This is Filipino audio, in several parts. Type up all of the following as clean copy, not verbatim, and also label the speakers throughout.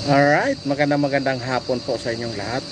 Speaker 1: Alright, magandang hapon po sa inyong lahat.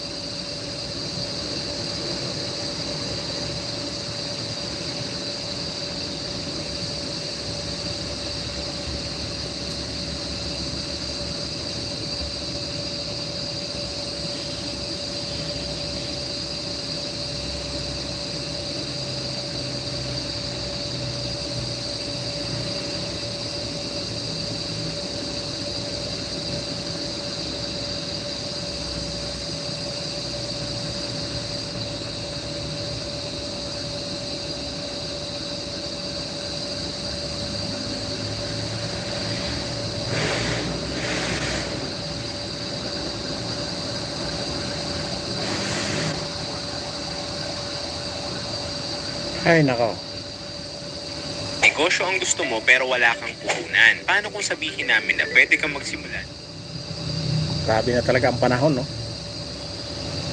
Speaker 1: Ay nako,
Speaker 2: Negosyo ang gusto mo pero wala kang puhunan. Paano kung sabihin namin na pwede kang magsimula?
Speaker 1: grabe na talaga ang panahon, no?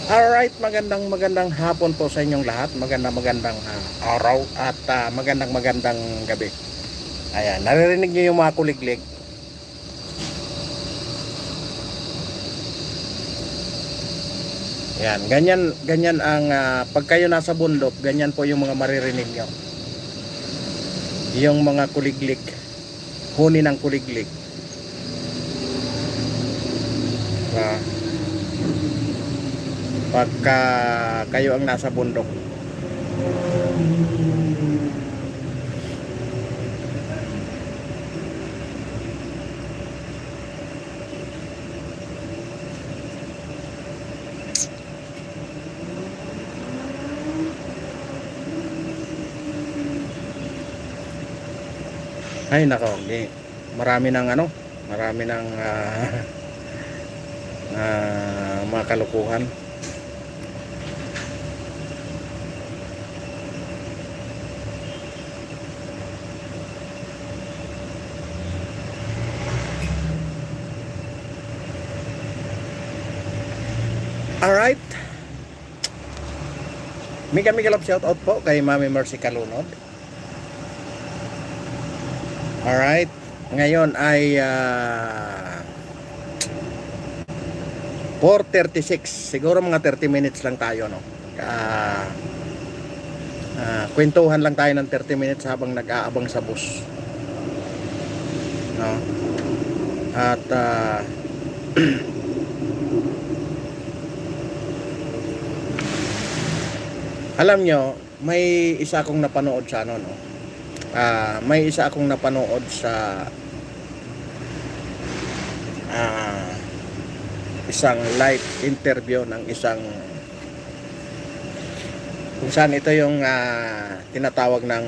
Speaker 1: Alright, magandang hapon po sa inyong lahat. Magandang araw at magandang gabi. Ayan, naririnig niyo yung mga kuliglig. Ayan, ganyan ang pag kayo nasa bundok, ganyan po yung mga maririnig niyo. Yung mga kuliglig, huni ng kuliglig. Pagka kayo ang nasa bundok. Ay nako, marami ng marami ng mga kalukuhan. Alright, Mika shout out po kay Mami Mercy Kalunod. Alright, ngayon ay 4:36, siguro mga 30 minutes lang tayo, no? Kwentuhan lang tayo ng 30 minutes habang nag-aabang sa bus, no? At alam nyo, may isa akong napanood sa no? May isa akong napanood sa isang live interview ng isang, kung saan ito yung tinatawag ng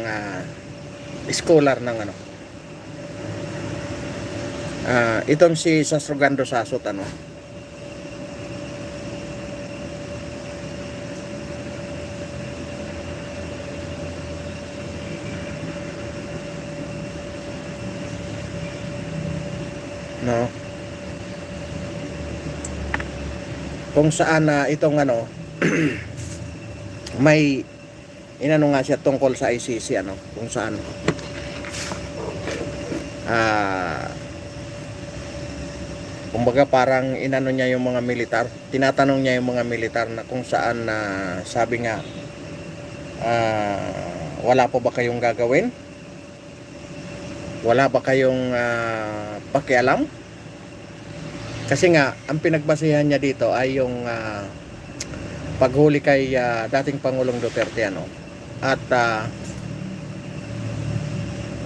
Speaker 1: scholar ng itong si Sasrogando Sasot, no, kung saan itong may inano nga siya tungkol sa ICC, kung saan kumbaga parang inano niya yung mga militar, tinatanong niya yung mga militar na kung saan sabi nga, wala po ba kayong gagawin, wala ba kayong pakialam, kasi nga ang pinagbasihan niya dito ay yung paghuli kay dating Pangulong Duterte, at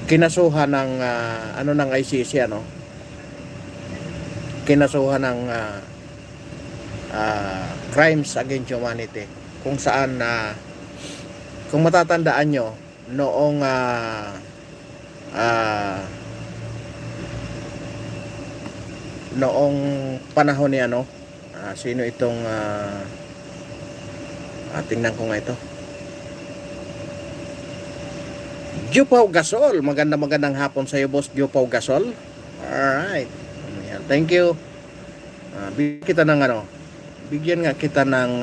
Speaker 1: kinasuhan ng ng ICC, kinasuhan ng crimes against humanity, kung saan kung matatandaan nyo noong noong panahon ni sino itong tingnan ko nga ito, Jupao Gasol. Magandang hapon sa iyo, boss Jupao Gasol. Alright, thank you. Bigyan kita ng bigyan nga kita ng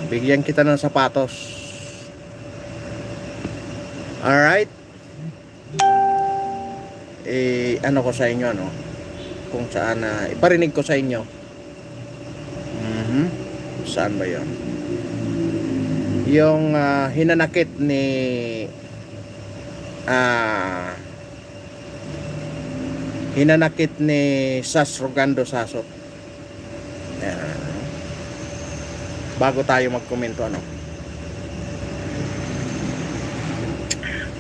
Speaker 1: bigyan kita ng sapatos. Alright, ano ko sa inyo, ano, kung saan iparinig ko sa inyo. Saan ba yon? Yung hinanakit ni Sas Rogando Sasot. Bago tayo magkomento, ano.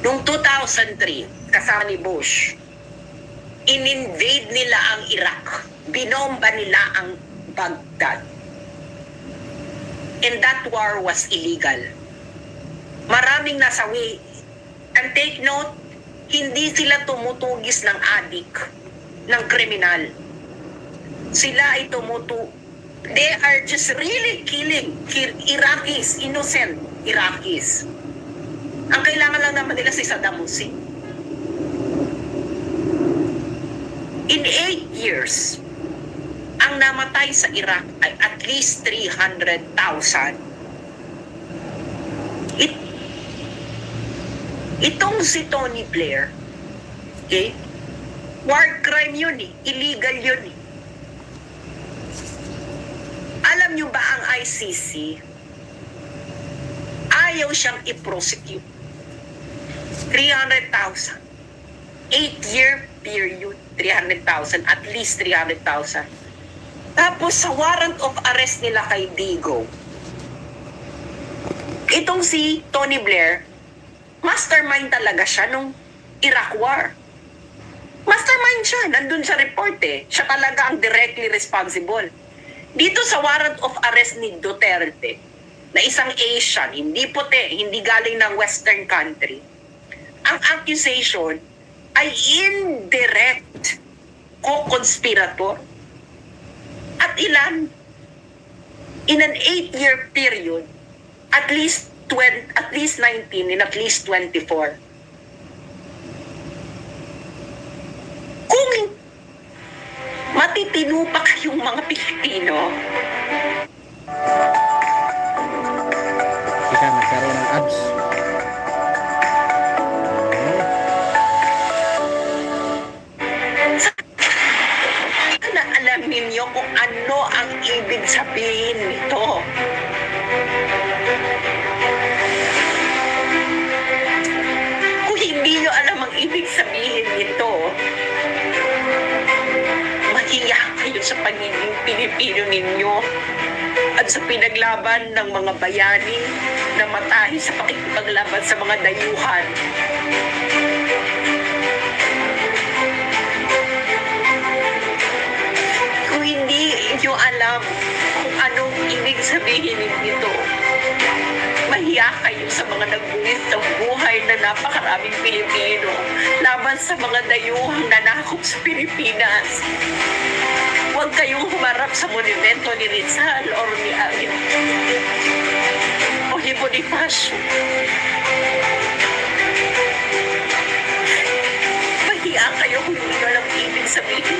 Speaker 3: Noong 2003, kasama ni Bush, in-invade nila ang Iraq. Binomba nila ang Baghdad. And that war was illegal. Maraming nasawi. And take note, hindi sila tumutugis ng adik, ng kriminal. Sila ay they are just really killing Iraqis, innocent Iraqis. Ang kailangan lang naman nila si Saddam Hussein. In 8 years, ang namatay sa Iraq ay at least 300,000. Itong si Tony Blair, okay? War crime yun eh. Illegal yun eh. Alam nyo ba ang ICC, ayaw siyang i-prosecute. 300,000. 8-year period, 300,000. At least 300,000. Tapos sa warrant of arrest nila kay Digo, itong si Tony Blair, mastermind talaga siya nung Iraq War. Mastermind siya. Nandun sa report eh. Siya talaga ang directly responsible. Dito sa warrant of arrest ni Duterte, na isang Asian, hindi puti, hindi galing ng Western country, ang accusation ay indirect co-conspirator. At ilan? In an 8-year period, at least 19 and at least 24. Kung matitino pa kayong mga Pilipino,
Speaker 1: Ika, nagkaroon ng ads.
Speaker 3: na alam ninyo kung ano ang ibig sabihin nito. Kung hindi nyo alam ang ibig sabihin nito, mahiya kayo sa pagiging Pilipino ninyo at sa pinaglaban ng mga bayani na matahi sa pakikipaglaban sa mga dayuhan. Kung hindi nyo alam kung anong ibig sabihin nito, mahiya kayo sa mga nagbuwis ng buhay na napakaraming Pilipino laban sa mga dayuhang nanakop sa Pilipinas. Huwag kayong humarap sa monumento ni Rizal o ni Agin o ni Bonifacio. Mahiya kayo kung hindi nyo alam ibig sabihin.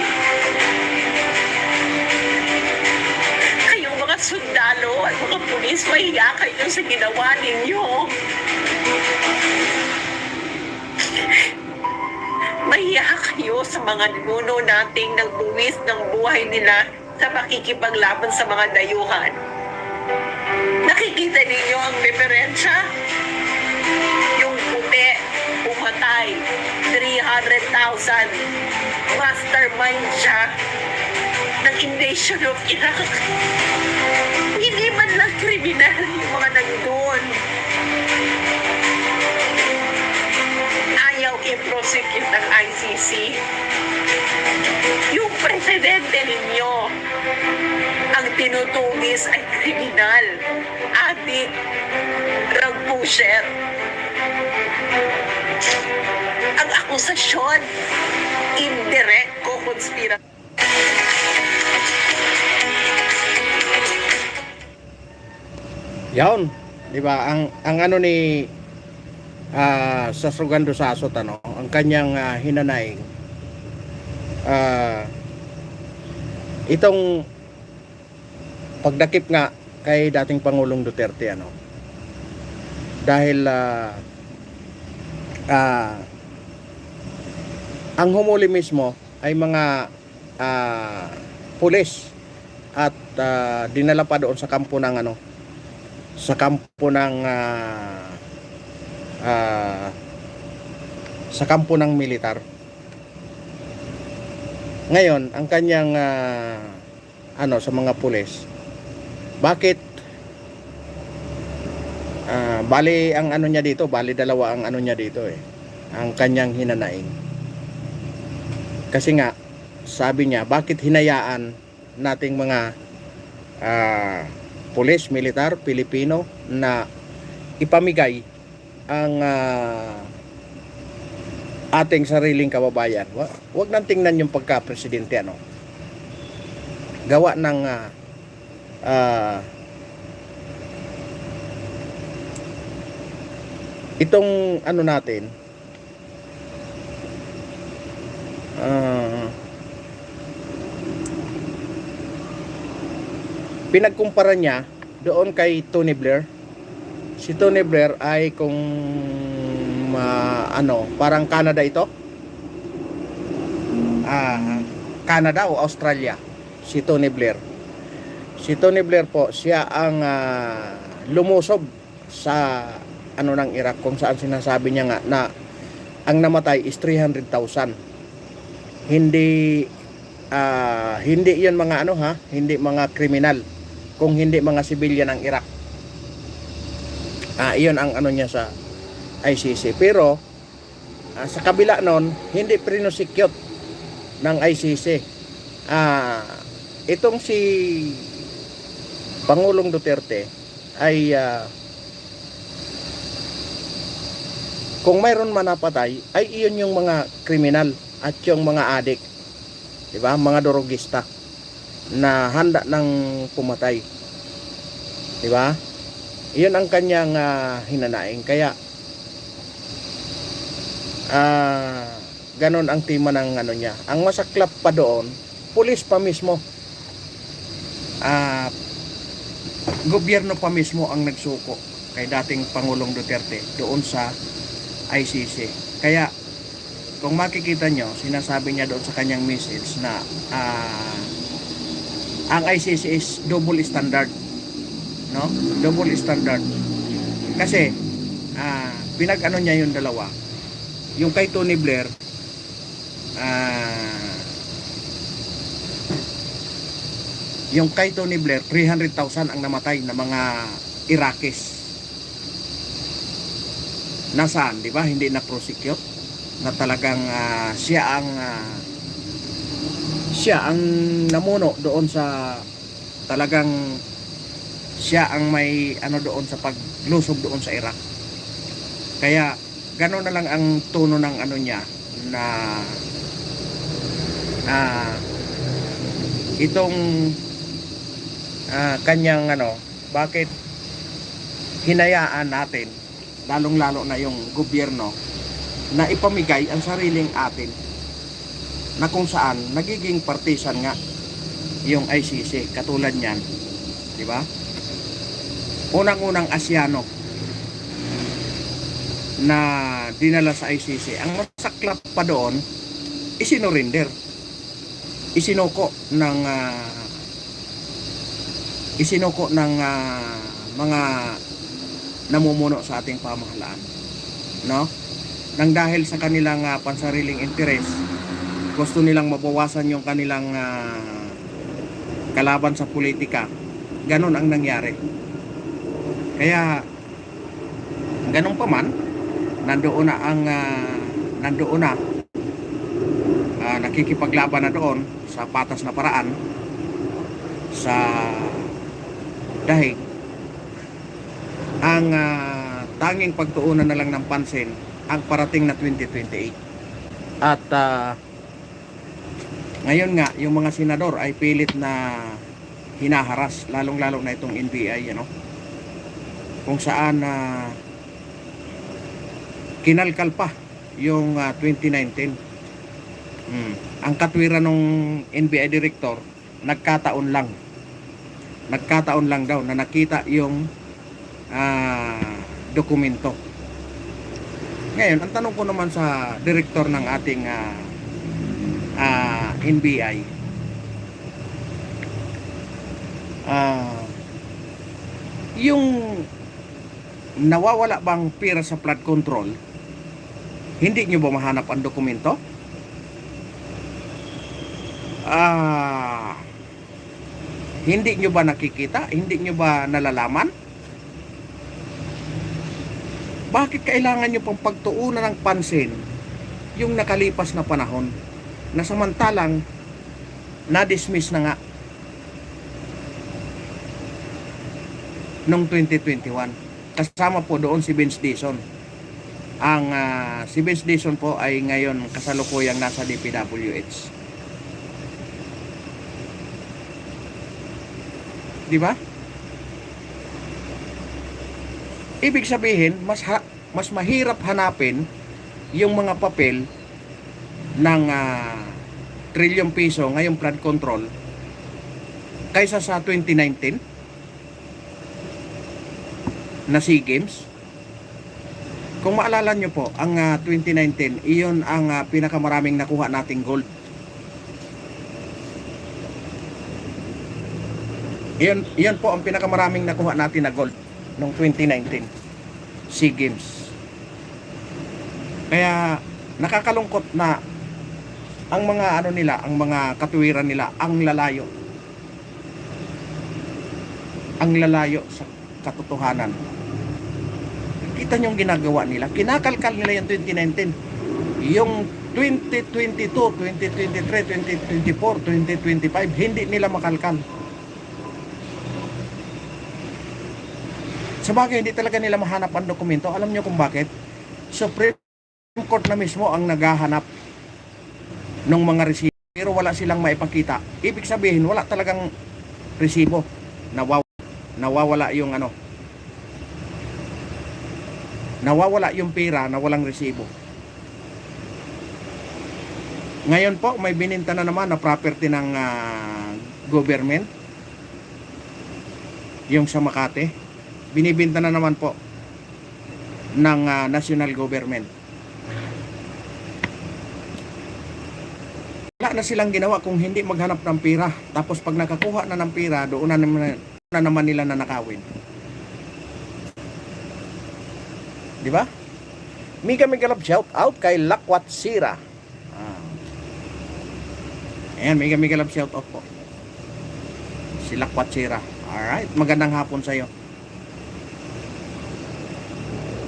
Speaker 3: Kayong mga sundalo at mga pulis, mahiya kayo sa ginawa ninyo. Mahiya kayo sa mga ninuno nating nagbuwis ng buhay nila sa pakikipaglaban sa mga dayuhan. Nakikita ninyo ang diferensya? Yung puti, pumatay, 300,000. Mastermind siya ng invasion of Iraq. Hindi man lang kriminal yung mga nandun. Ayaw i-prosecute ng ICC. Yung presidente ninyo, ang tinutugis ay kriminal, adik, drug pusher. Ang akusasyon, indirect co-conspirator.
Speaker 1: Yaon, di ba? Ang ano ni Sas Rogando Sasot, ano, ang kanyang hinanaing, itong pagdakip nga kay dating Pangulong Duterte, ano, dahil Ang humuli mismo ay mga pulis at dinala pa doon sa kampo ng ano, sa kampo ng sa kampo ng militar. Ngayon, ang kanyang ano sa mga pulis, bakit bali ang ano niya dito, bali dalawa ang ano niya dito ang kanyang hinanaing. Kasi nga, sabi niya, bakit hinayaan nating mga pulis, militar, Pilipino na ipamigay ang ating sariling kababayan. Wag nang tingnan yung pagka-presidente ano. Gawa ng itong ano natin pinagkumpara niya doon kay Tony Blair. Si Tony Blair ay kung ano, parang Canada ito. Canada o Australia. Si Tony Blair. Si Tony Blair po, siya ang lumusob sa ano ng Iraq, kung saan sinasabi niya nga na ang namatay is 300,000. Hindi hindi 'yon mga ano hindi mga kriminal, kung hindi mga civilian ng Iraq. Iyon ang ano niya sa ICC. Pero sa kabila nun, hindi prinosecute ng ICC. Itong si Pangulong Duterte ay kung mayroon man napatay, ay iyon yung mga kriminal at yung mga adik, diba? Mga dorogista na handa ng pumatay, diba? Iyon ang kanyang hinanaing. Kaya ganon ang tema ng ano niya. Ang masaklap pa doon, pulis pa mismo, gobyerno pa mismo ang nagsuko kay dating Pangulong Duterte doon sa ICC. Kaya kung makikita nyo, sinasabi niya doon sa kanyang message na ang ICC is double standard, no? Double standard. Kasi pinag-ano niya yung dalawa. Yung kay Tony Blair, yung kay Tony Blair, 300,000 ang namatay na mga Iraqis. Nasaan, di ba? Hindi na prosecute, na talagang siya ang namuno doon sa talagang siya ang may ano doon sa paglusob doon sa Iraq. Kaya gano'n na lang ang tono ng ano niya na itong kanyang ano, bakit hinayaan natin lalong-lalo na yung gobyerno na ipamigay ang sariling atin, na kung saan nagiging partisan nga yung ICC katulad niyan, di ba? Unang-unang Asyano na dinala sa ICC. Ang masaklap pa doon, isinurinder, isinuko ng mga namumuno sa ating pamahalaan, no? Nang dahil sa kanilang pansariling interes, gusto nilang mabawasan yung kanilang kalaban sa politika. Ganon ang nangyari. Kaya ganon pa man, nandoon na nakikipaglaban na doon sa patas na paraan sa dahig. Ang tanging pagtuunan na lang ng pansin ang parating na 2028. At ngayon nga, yung mga senador ay pilit na hinaharas, lalong-lalo na itong NBI, kung saan kinalkal pa yung 2019. Ang katwiran ng NBI director, nagkataon lang daw na nakita yung dokumento. Ngayon, ang tanong ko naman sa director ng ating NBI. Yung nawawala bang pera sa flood control, hindi nyo ba mahanap ang dokumento? Hindi nyo ba nakikita? Hindi nyo ba nalalaman? Bakit kailangan nyo pang pagtuunan ng pansin yung nakalipas na panahon na samantalang na-dismiss na nga noong 2021? Kasama po doon si Vince Dizon. Si Vince Dizon po ay ngayon kasalukuyang nasa DPWH. Di ba? Ibig sabihin, mas mahirap hanapin yung mga papel ng trilyong piso ngayong flood control kaysa sa 2019 na SEA Games. Kung maalala nyo po, ang 2019, iyon ang pinakamaraming nakuha nating gold. Iyon po ang pinakamaraming nakuha natin na gold noong 2019 SEA Games. Kaya nakakalungkot na ang mga ang mga katuwiran nila ang lalayo sa katotohanan. Kita nyo yung ginagawa nila, kinakalkal nila yung 2019, yung 2022, 2023, 2024, 2025 hindi nila makalkal. Sabagay, hindi talaga nila mahanap ang dokumento. Alam nyo kung bakit? Supreme Court na mismo ang naghahanap ng mga resibo, pero wala silang maipakita. Ibig sabihin, wala talagang resibo. Nawawala yung nawawala yung pera na walang resibo. Ngayon po, may bininta na naman na property ng government, yung sa Makati. Binibinta na naman po ng national government. Wala na silang ginawa kung hindi maghanap ng pera. Tapos pag nakakuha na ng pera, doon na naman nila nanakawin. Di ba? Mika love shout out kay Lakwat Sira. Ayan, mika love shout out po. Si Lakwat Sira. Alright, magandang hapon sa iyo.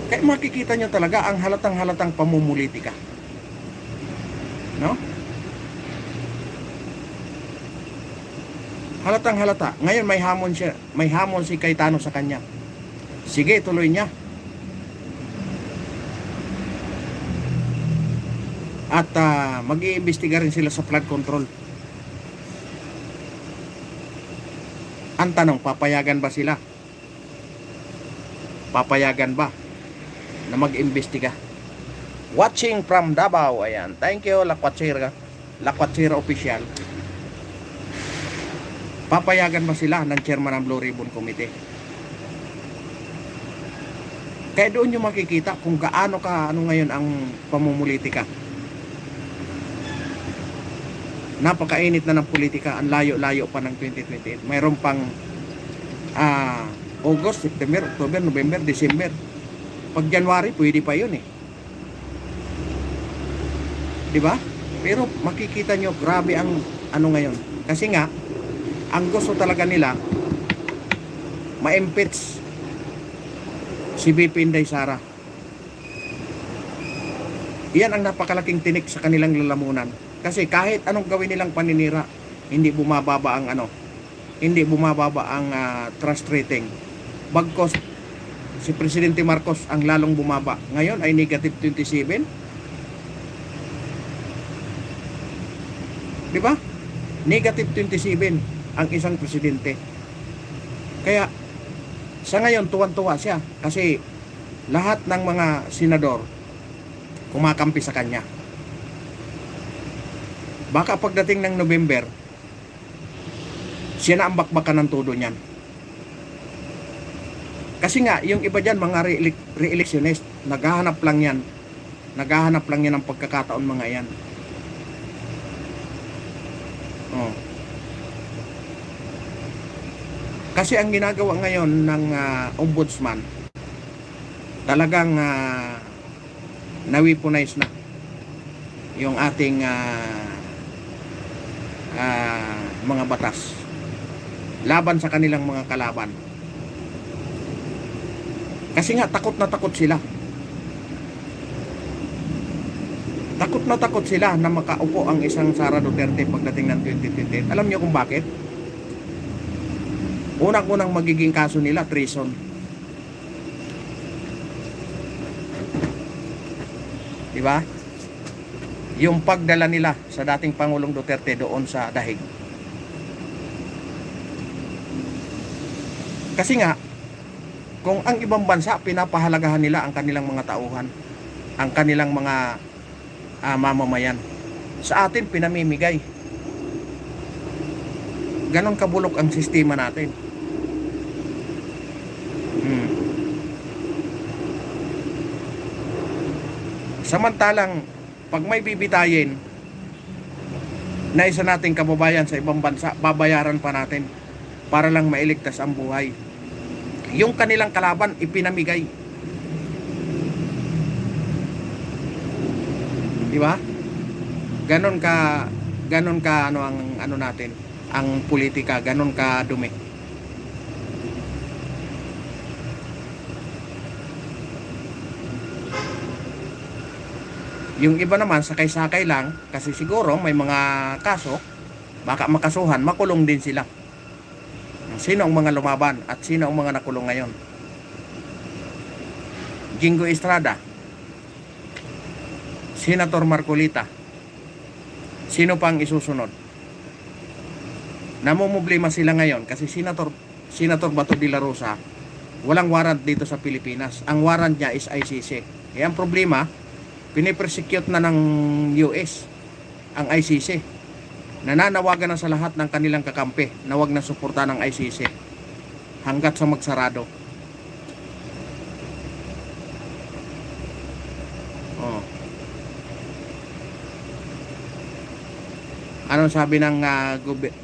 Speaker 1: Kaya makikita nyo talaga ang halatang pamumulitika. No? Halatang-halata. Ngayon may hamon si Cayetano sa kanya. Sige, tuloy niya. At mag-iimbestiga rin sila sa flood control. Ang tanong, papayagan ba sila? Papayagan ba na mag-imbestiga? Watching from Davao. Ayan. Thank you, Lakwatsira. Lakwatsira official. Papayagan ba sila ng chairman ng Blue Ribbon Committee? Kaya doon nyo makikita kung gaano ngayon ang pamumulitika. Napakainit na ng politika. Ang layo-layo pa ng 2028. Mayroon pang August, September, October, November, December. Pag January, pwede pa yun eh. Di ba? Pero makikita nyo, grabe ang ngayon. Kasi nga, ang gusto talaga nila, ma-impeach si BP Inday Sara. Iyan ang napakalaking tinik sa kanilang lalamunan. Kasi kahit anong gawin nilang paninira, hindi bumababa ang trust rating. Bagkos si Presidente Marcos ang lalong bumaba. Ngayon ay negative 27. Di ba? Negative 27 ang isang presidente. Kaya sa ngayon tuwan-tuwa siya kasi lahat ng mga senador kumakampi sa kanya. Baka pagdating ng November, siya na ang bakbakan ng todo niyan. Kasi nga, yung iba dyan, mga re-electionist, naghahanap lang yan ng pagkakataon mga yan. Oh. Kasi ang ginagawa ngayon ng ombudsman, talagang na-weaponize na yung ating mga batas laban sa kanilang mga kalaban. Kasi nga takot na takot sila. Takot na takot sila na makaupo ang isang Sara Duterte pagdating ng 2028. Alam niyo kung bakit? Unang-unang magiging kaso nila, treason. Diba? Yung pagdala nila sa dating Pangulong Duterte doon sa dahig. Kasi nga, kung ang ibang bansa, pinapahalagahan nila ang kanilang mga tauhan, ang kanilang mga mamamayan. Sa atin, pinamimigay. Ganon kabulok ang sistema natin. Samantalang, pag may bibitayin na isa nating kababayan sa ibang bansa, babayaran pa natin para lang mailigtas ang buhay. Yung kanilang kalaban, ipinamigay. Diba? Ganon ka ang natin, ang politika, ganon ka dumi. Yung iba naman sakay-sakay lang kasi siguro may mga kaso, baka makasuhan, makulong din sila. Sino ang mga lumaban at sino ang mga nakulong ngayon? Jingo Estrada, Senator Marcolita, sino pang isusunod? Namumblema sila ngayon kasi Senator Bato de la Rosa, walang warrant dito sa Pilipinas. Ang warrant niya is ICC. Kaya ang problema, pinipersecute na ng US ang ICC. Nananawagan na sa lahat ng kanilang kakampi na wag na suporta ng ICC hanggat sa magsarado. Oh. Anong sabi ng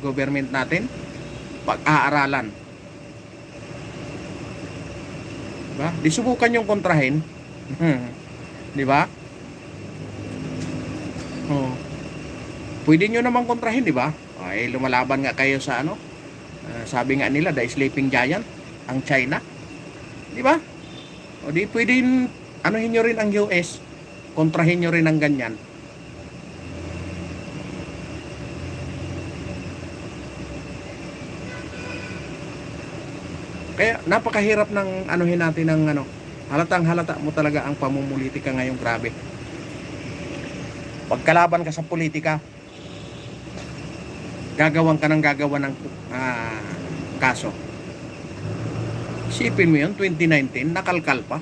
Speaker 1: government natin? Pag-aaralan. Diba? Di subukan yung kontrahin. Di ba? Oh. Pwede nyo namang kontrahin, di ba? Ay, lumalaban nga kayo sa sabi nga nila, the sleeping giant, ang China. Di ba? O di pwede anuhin nyo rin ang US, kontrahin nyo rin ang ganyan. Kaya napakahirap ng anuhin natin ng halatang halata mo talaga ang pamumulitika ngayong grabe. Pagkalaban ka sa politika, gagawan ka ng kaso. Isipin mo yun, 2019, nakalkal pa.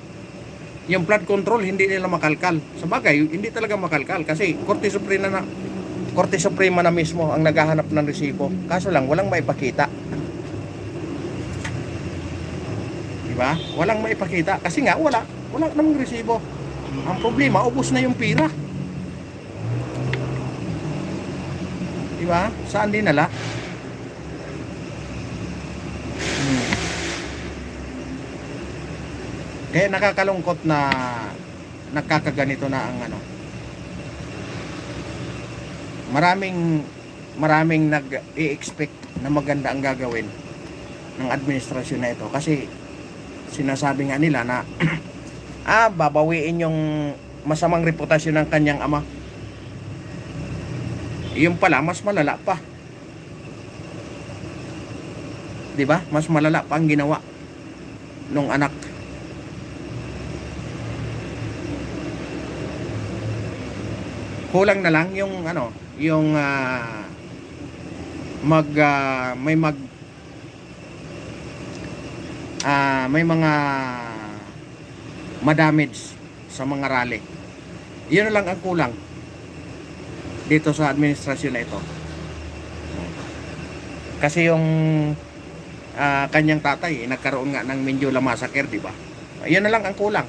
Speaker 1: Yung flood control, hindi nila makalkal. Sa bagay, hindi talaga makalkal kasi Korte Suprema na mismo ang naghahanap ng resibo. Kaso lang, walang maipakita. Diba? Walang maipakita. Kasi nga, wala namang resibo. Ang problema, ubos na yung pira. Diba? Saan dinala? Kaya nakakalungkot na nagkakaganito na ang maraming nag-i-expect na maganda ang gagawin ng administrasyon na ito kasi sinasabi nga nila na babawiin yung masamang reputasyon ng kanyang ama. Yung pala mas malala pa. 'Di ba? Mas malala pa ang ginawa nung anak. Kulang na lang yung may mga madamage sa mga rally. Yun na lang ang kulang dito sa administrasyon na ito. Kasi yung kanyang tatay nagkaroon nga ng Mindula Massacre, di ba? Yun na lang ang kulang.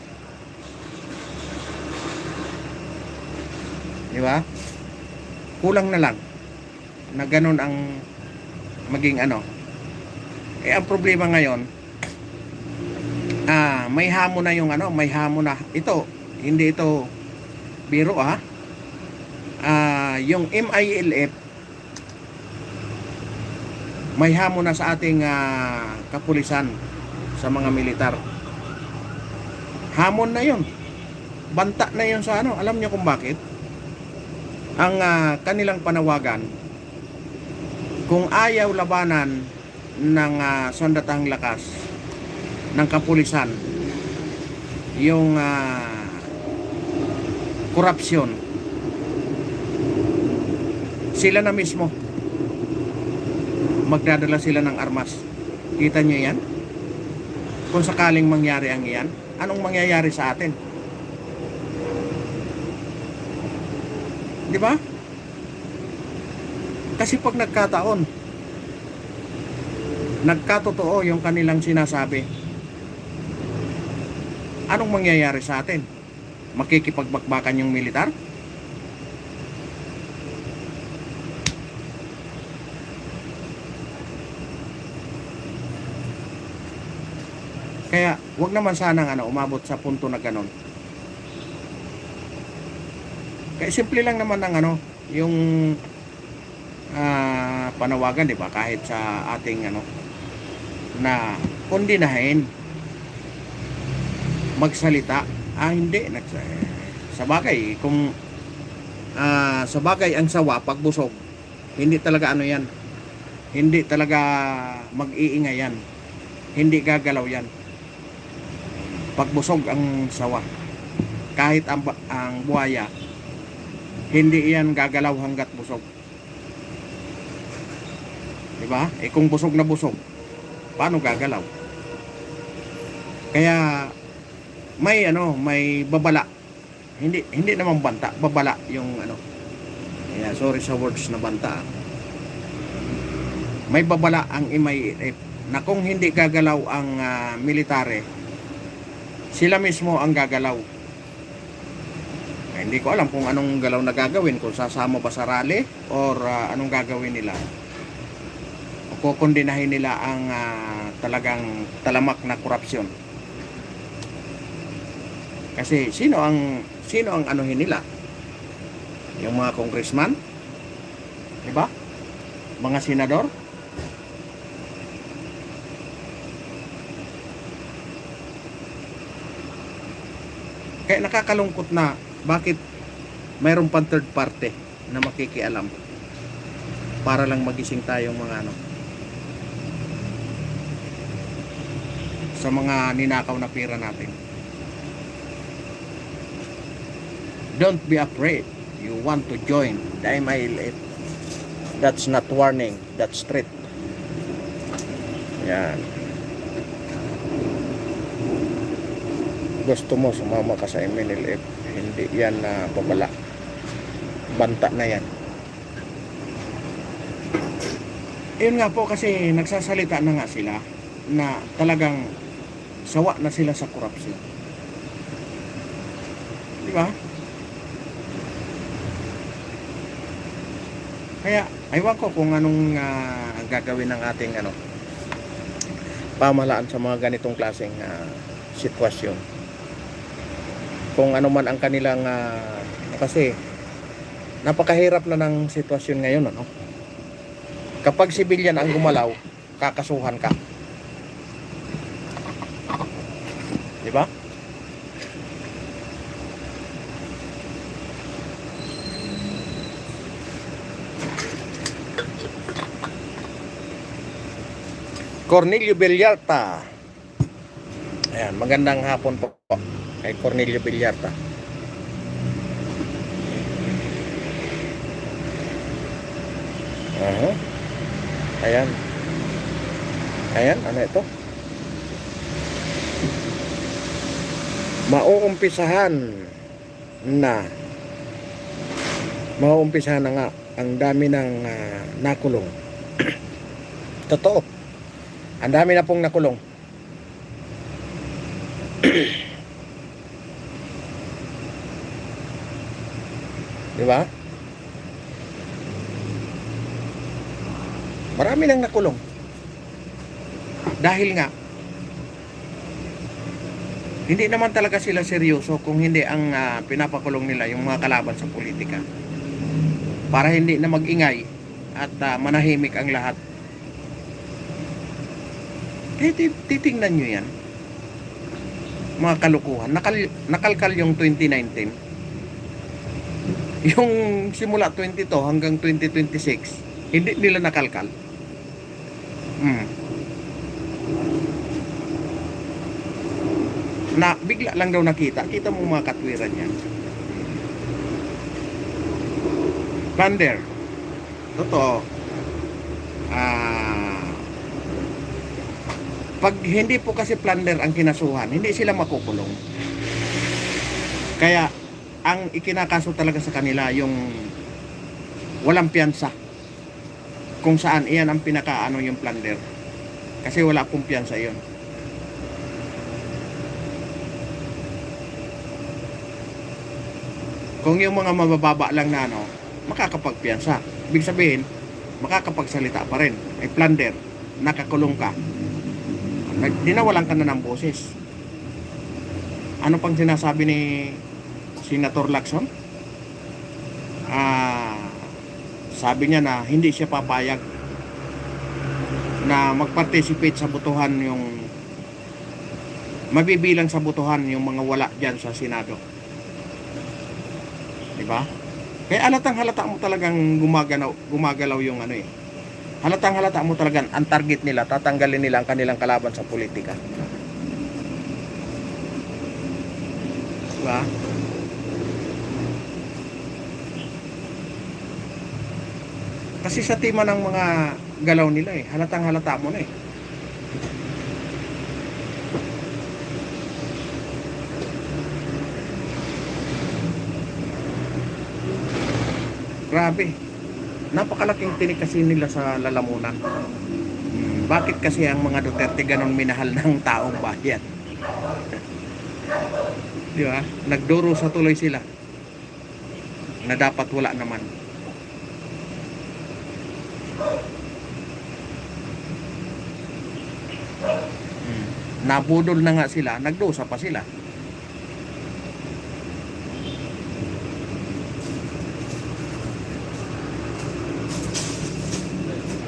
Speaker 1: Di ba? Kulang na lang. na ganun ang maging ano. Ang problema ngayon, may hamon na yung ano, may hamon na. Ito, hindi ito biro yung MILF may hamon na sa ating kapulisan, sa mga militar. Hamon na yun. Banta na yun sa ano. Alam niyo kung bakit? Ang kanilang panawagan, kung ayaw labanan ng sandatahang lakas ng kapulisan yung korupsyon, sila na mismo magdadala sila ng armas. Kita nyo yan? Kung sakaling mangyari ang iyan, anong mangyayari sa atin? Di ba? Kasi pag nagkatotoo yung kanilang sinasabi, anong mangyayari sa atin? Makikipagbakbakan yung militar? Kaya wag naman sanang umabot sa punto na ganon. Kaya simple lang naman ng yung panawagan, di ba? Kahit sa ating na kondinahin, magsalita. Hindi sa bagay kung sa bagay ang sawa pagbusog, hindi talaga yan. Hindi talaga mag-iingay yan. Hindi gagalaw yan. Pagbusog ang sawa, kahit ang buhaya, hindi yan gagalaw hanggat busog. Diba? Kung busog na busog, paano gagalaw? Kaya may babala. Hindi naman banta, babala yung Kaya sorry sa words na banta. May babala ang MILF na kung hindi gagalaw ang militare, sila mismo ang gagalaw. Hindi ko alam kung anong galaw na gagawin, kung sasama ba sa rally or anong gagawin nila. O kukondinahin nila ang talagang talamak na korupsyon. Kasi sino ang anuhin nila? Yung mga congressman? Diba? Mga senador? Kaya nakakalungkot na bakit mayroon pang third party na makikialam para lang magising tayong mga sa mga ninakaw na pera natin. Don't be afraid. You want to join the MILF. That's not warning, that's threat. Yan. Gusto mo sumama ka sa MNLF, hindi yan na babala. Banta na yan. Yun nga po, kasi nagsasalita na nga sila na talagang sawa na sila sa korupsyon. Di ba? Kaya aywan ko kung anong gagawin ng ating pamahalaan sa mga ganitong klaseng sitwasyon. Kung ano man ang kanilang kasi napakahirap na ng sitwasyon ngayon, kapag sibilyan ang gumalaw, kakasuhan ka, di ba? Cornelio Villarta, ayan, magandang hapon po kay Cornelio Villarta. Ayan. Ayan, ano ito? Mauumpisahan na nga ang dami ng nakulong. Totoo. Ang dami na pong nakulong. Di ba? Marami nang nakulong. Dahil nga, hindi naman talaga sila seryoso kung hindi ang pinapakulong nila yung mga kalaban sa politika. Para hindi na mag-ingay at manahimik ang lahat. Titingnan nyo yan. Mga kalukuhan. Nakalkal yung 2019. Yung simula 22 hanggang 2026, hindi nila nakalkal. Na bigla lang daw nakita. Kita mo mga katwiran yan. Plunder. Totoo. Pag hindi po kasi plunder ang kinasuhan, hindi sila makukulong. Kaya ang ikinakaso talaga sa kanila yung walang piyansa. Kung saan iyan ang pinakaano yung plunder. Kasi wala pong piyansa iyon. Kung yung mga mabababa lang na makakapagpiyansa. Ibig sabihin, makakapagsalita pa rin. Ay plunder, nakakulong ka. Dinawalan ka na ng boses. Ano pang sinasabi ni Senator Lacson? Sabi niya na hindi siya papayag na mag-participate sa botohan yung mabibilang sa botohan yung mga wala dyan sa Senado. Diba? Kaya halata mo talagang gumagalaw yung halata mo talagang ang target nila, tatanggalin nila ang kanilang kalaban sa politika. Diba? Kasi sa tema ng mga galaw nila halata mo na Grabe. Napakalaking tinik kasi nila sa lalamunan. Bakit kasi ang mga Duterte ganon minahal ng taong bayan? Di ba? Nagduro sa tuloy sila na dapat wala naman. Nabudol na nga sila, nagdusa pa sila.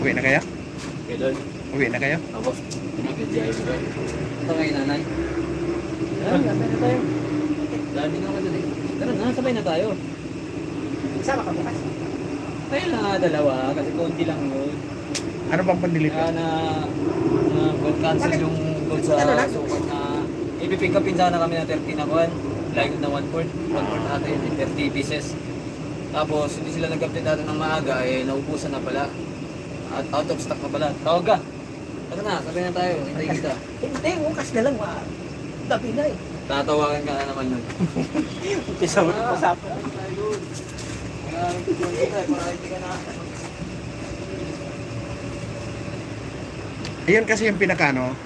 Speaker 1: Uwi na kaya?
Speaker 4: Okay, Lord.
Speaker 1: Uwi na kayo?
Speaker 4: Ako. Nag-drive ko. Ito ngayon, nanay. Tara, sabay na tayo. Dami na ako dali. Tara na, sabay na tayo.
Speaker 3: Sama ka bukas.
Speaker 4: Tayo lang nga dalawa, kasi konti lang yun.
Speaker 1: Ano bang pandilit?
Speaker 4: Kaya na gold cancel yung gold sa sukat na ipipick upin sana kami na 13 na kuhan. Like na 1/4. 1/4 natin, 30 pieces. Tapos, hindi sila nag-update natin ng maaga, naubusan na pala. At out of stock na pala. Tawag ka. Tara na, sabay na tayo. Hintay kita.
Speaker 3: Hindi, bukas na lang. Gabi na eh.
Speaker 4: Tatawagan ka na naman nun.
Speaker 3: Umpisa mo na usapan.
Speaker 1: Ayun kasi yung pinaka ano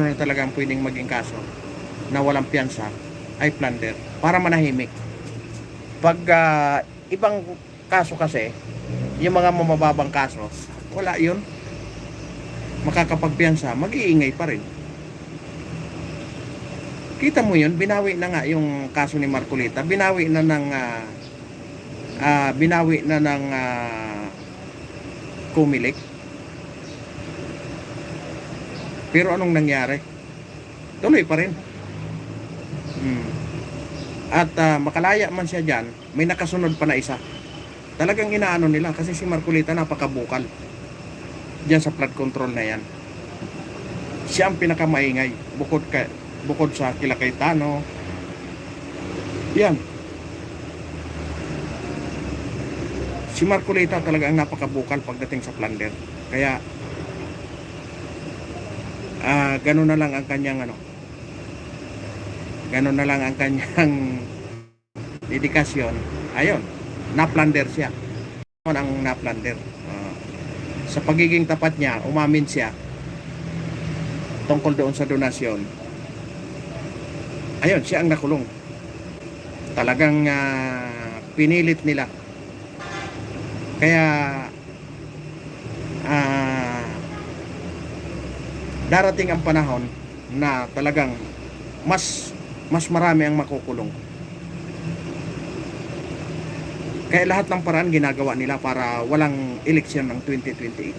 Speaker 1: na talagang pwedeng maging kaso na walang piyansa ay plunder para manahimik. Pag ibang kaso kasi, yung mga mamababang kaso, wala yun. Makakapagpiyansa, mag-iingay pa rin. Kita mo yun, binawi na nga yung kaso ni Marcolita, binawi na ng Comelec. Pero anong nangyari? Tuloy pa rin. At makalaya man siya dyan, may nakasunod pa na isa. Talagang inaano nila kasi si Marcolita napakabukal dyan sa flood control na yan. Siya ang pinakamaingay bukod sa kila Cayetano. Yan. Si Marcolita talaga ang napakabukal pagdating sa plunder. Kaya ganun na lang ang kanyang ganun na lang ang kanyang dedikasyon. Ayun, na-plunder siya. Ang na-plunder. Sa pagiging tapat niya, umamin siya tungkol doon sa donasyon. Ayun, siya ang nakulong. Talagang pinilit nila. Kaya darating ang panahon na talagang mas marami ang makukulong. Kaya lahat ng paraan ginagawa nila para walang eleksyon ng 2028.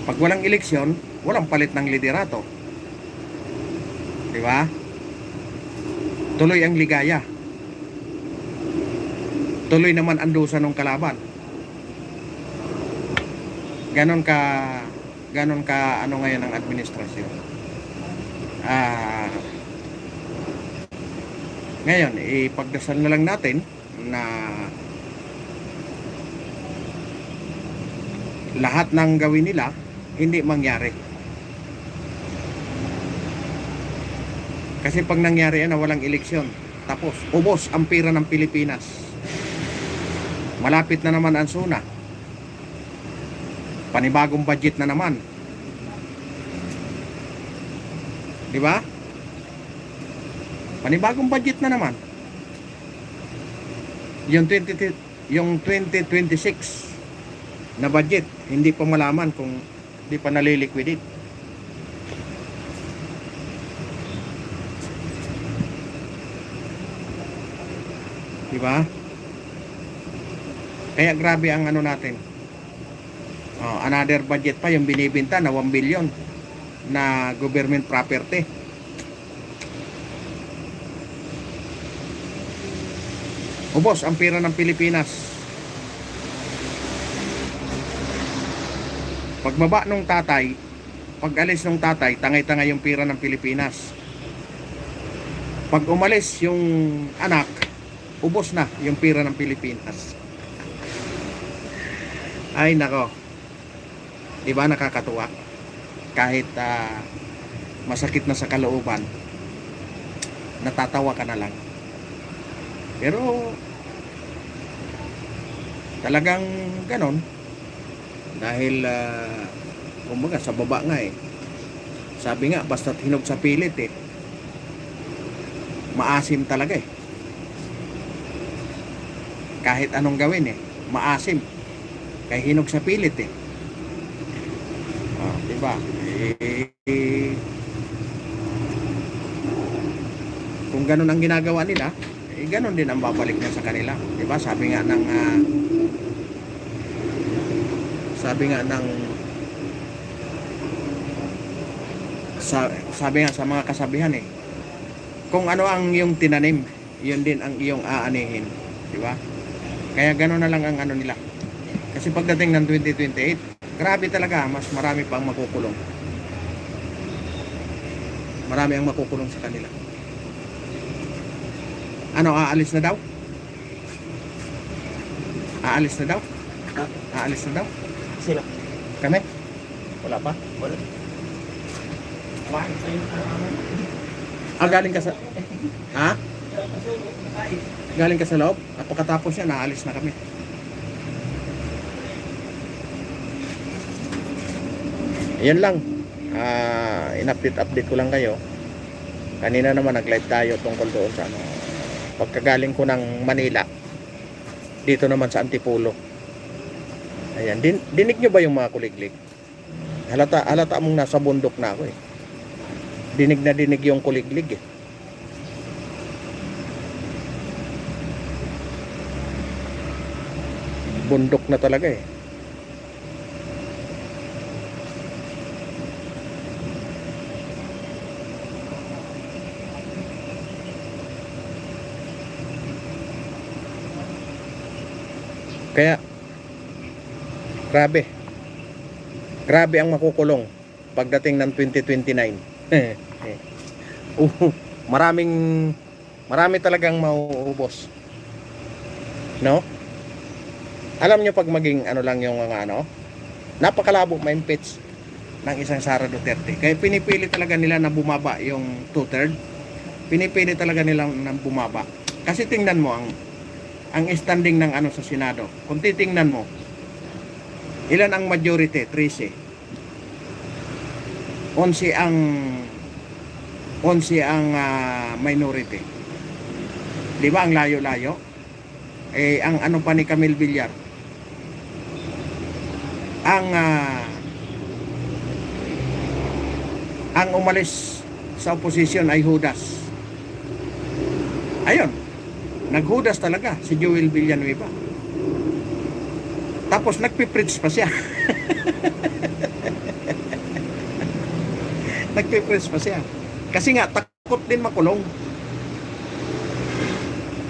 Speaker 1: Pag walang eleksyon, walang palit ng liderato. Di ba? Tuloy ang ligaya. Tuloy naman ang dusa ng kalaban. Ganon ka ano ngayon ang administrasyon. Ngayon, ipagdasal na lang natin na lahat ng gawin nila hindi mangyari. Kasi pag nangyari yan na walang eleksyon, tapos ubos ang pira ng Pilipinas. Malapit na naman ang SUNA. Panibagong budget na naman. Di ba? Panibagong budget na naman. Yung 2026 na budget, hindi pa malaman kung hindi pa naliliquidate. Di ba? Kaya grabe ang ano natin. Another budget pa yung binibenta na 1 billion na government property. Ubos ang pera ng Pilipinas. Pagbaba nung tatay, pag alis nung tatay, tangay-tangay yung pera ng Pilipinas. Pag umalis yung anak, ubos na yung pera ng Pilipinas. Ay nako. Diba nakakatuwa? Kahit masakit na sa kalooban, natatawa ka na lang. Pero talagang ganon. Dahil kumbaga sa baba nga eh. Sabi nga basta hinog sa pilit eh. Maasim talaga eh. Kahit anong gawin eh, maasim. Kaya hinog sa pilit eh. Diba? Kung ganon ang ginagawa nila, ganon din ang babalik na sa kanila. Diba? Sabi nga sa mga kasabihan eh, kung ano ang iyong tinanim, yun din ang iyong aanihin. Diba? Kaya ganon na lang ang ano nila. Kasi pagdating ng 2028, grabe talaga, mas marami pang makukulong. Marami ang makukulong sa kanila. Ano, aalis na daw? Aalis na daw? Aalis na daw?
Speaker 4: Sila.
Speaker 1: Kami? Wala pa?
Speaker 4: Wala.
Speaker 1: Galing ka sa... Ha? Galing ka sa loob? At pagkatapos yan, aalis na kami. Yan lang. In-update ko lang kayo. Kanina naman nag-live tayo tungkol doon sa ano. Pagkagaling ko ng Manila, dito naman sa Antipolo. Ayan, dinig nyo ba yung mga kuliglig? Halata mong nasa bundok na ako eh. Dinig na dinig yung kuliglig eh. Bundok na talaga eh. Kaya grabe ang makukulong pagdating ng 2029. Marami talagang mauubos. No? Alam nyo pag maging ano lang yung mga ano, napakalabo ma-impeach ng isang Sara Duterte. Kaya pinipili talaga nila na bumaba yung 2/3. Pinipili talaga nila na bumaba. Kasi tingnan mo ang standing ng ano sa Senado. Kung titingnan mo, ilan ang majority? 13. 11 ang minority. Di ba ang layo-layo? Ang ano pa ni Camille Villar? Ang ang umalis sa opposition ay Judas. Ayun, naghudas talaga si Joel Villanueva. Tapos nagpipreach pa siya. Nagpipreach pa siya. Kasi nga, takot din makulong.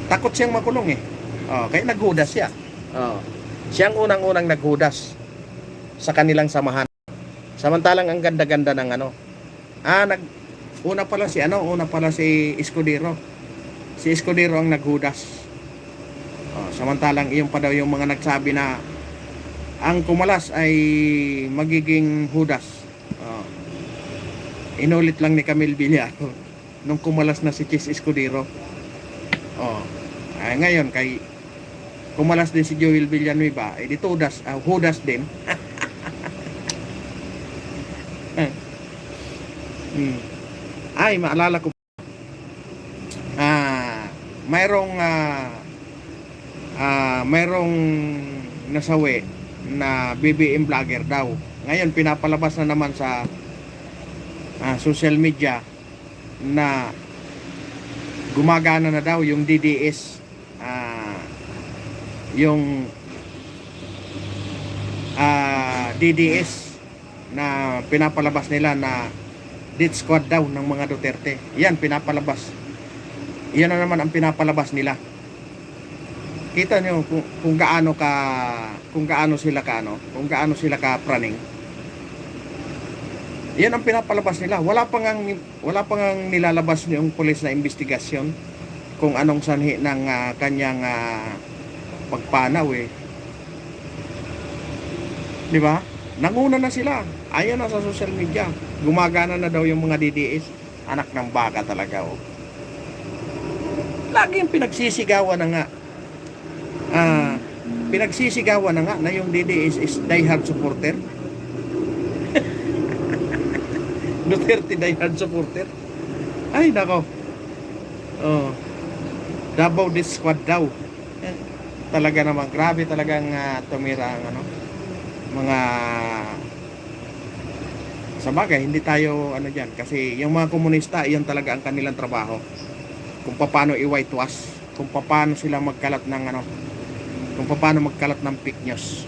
Speaker 1: Takot siyang makulong eh. Kaya naghudas siya. Siyang unang-unang naghudas sa kanilang samahan. Samantalang ang ganda-ganda ng una pala si Escudero. Si Escudero ang naghudas. Samantalang iyon pa daw yung mga nagsabi na ang kumalas ay magiging Judas. Inulit lang ni Camille Villar nung kumalas na si Chis Escudero. Ngayon kay kumalas din si Joel Villanueva, di Judas din. Ay, maalala ko mayroong nasawi na BBM vlogger daw. Ngayon pinapalabas na naman sa social media na gumagana na daw yung DDS, DDS na pinapalabas nila na death squad daw ng mga Duterte. Yan pinapalabas. Yan na naman ang pinapalabas nila. Kita nyo kung gaano sila ka praning. Yan ang pinapalabas nila. Wala pang nilalabas yung pulis na investigasyon kung anong sanhi ng kanyang pagpanaw eh. Di ba? Nanguna na sila. Ayan na sa social media. Gumagana na daw yung mga DDS. Anak ng baka talaga oh. Laging pinagsisigawan na nga na yung DDS is diehard supporter. Duterte diehard supporter. Ay nako. Davao Death Squad daw. Talaga naman grabe talagang tumira ang mga sa bagay, hindi tayo diyan kasi yung mga komunista, iyan talaga ang kanilang trabaho. Kung paano i-whitewash, kung paano sila magkalat ng kung paano magkalat ng fake news.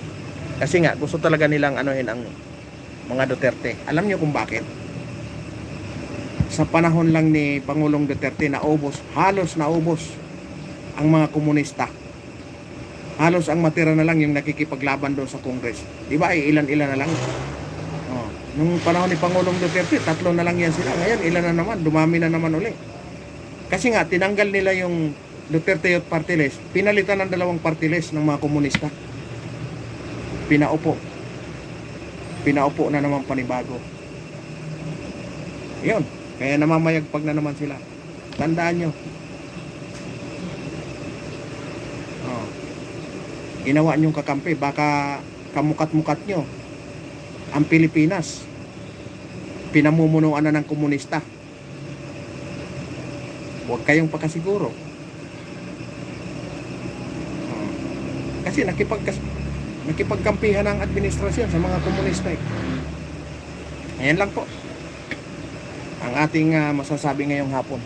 Speaker 1: Kasi nga gusto talaga nilang ang mga Duterte. Alam niyo kung bakit? Sa panahon lang ni Pangulong Duterte halos naubos ang mga komunista. Halos ang matira na lang yung nakikipaglaban doon sa Congress. Di ba? Ilan-ilan na lang. Nung panahon ni Pangulong Duterte, 3 na lang yan sila. Ngayon, ilan na naman? Dumami na naman uli. Kasi nga, tinanggal nila yung Duterte Youth Party List. Pinalitan ng 2 party list ng mga komunista. Pinaupo na naman panibago. Yun. Kaya namamayagpag na naman sila. Tandaan nyo. Ginawa nyong kakampi, baka kamukat-mukat nyo ang Pilipinas pinamumunuan na ng komunista. Huwag kayong pakasiguro. Kasi nakipagkampihan ang administrasyon sa mga komunista eh. Ayan lang po ang ating masasabi ngayong hapon.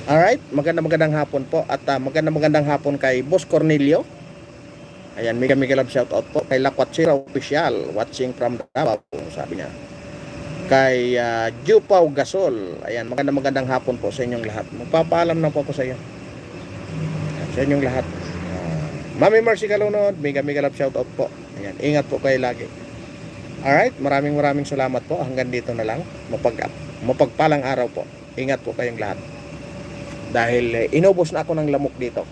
Speaker 1: Alright, magandang hapon po. At magandang hapon kay Boss Cornelio. Ayan, mega love shout out po kay Lakwatsira Official, watching from Davao, sabi niya. Kay Jupau Gasol. Ayan, magandang hapon po sa inyong lahat. Magpapaalam na po ako sa iyo. Sa inyong lahat. Mami Mercy Kalunod, mega love shout out po. Ayan, ingat po kayo lagi. Alright, maraming salamat po. Hanggang dito na lang. Mapagpalang araw po. Ingat po kayong lahat. Dahil inubos na ako ng lamok dito.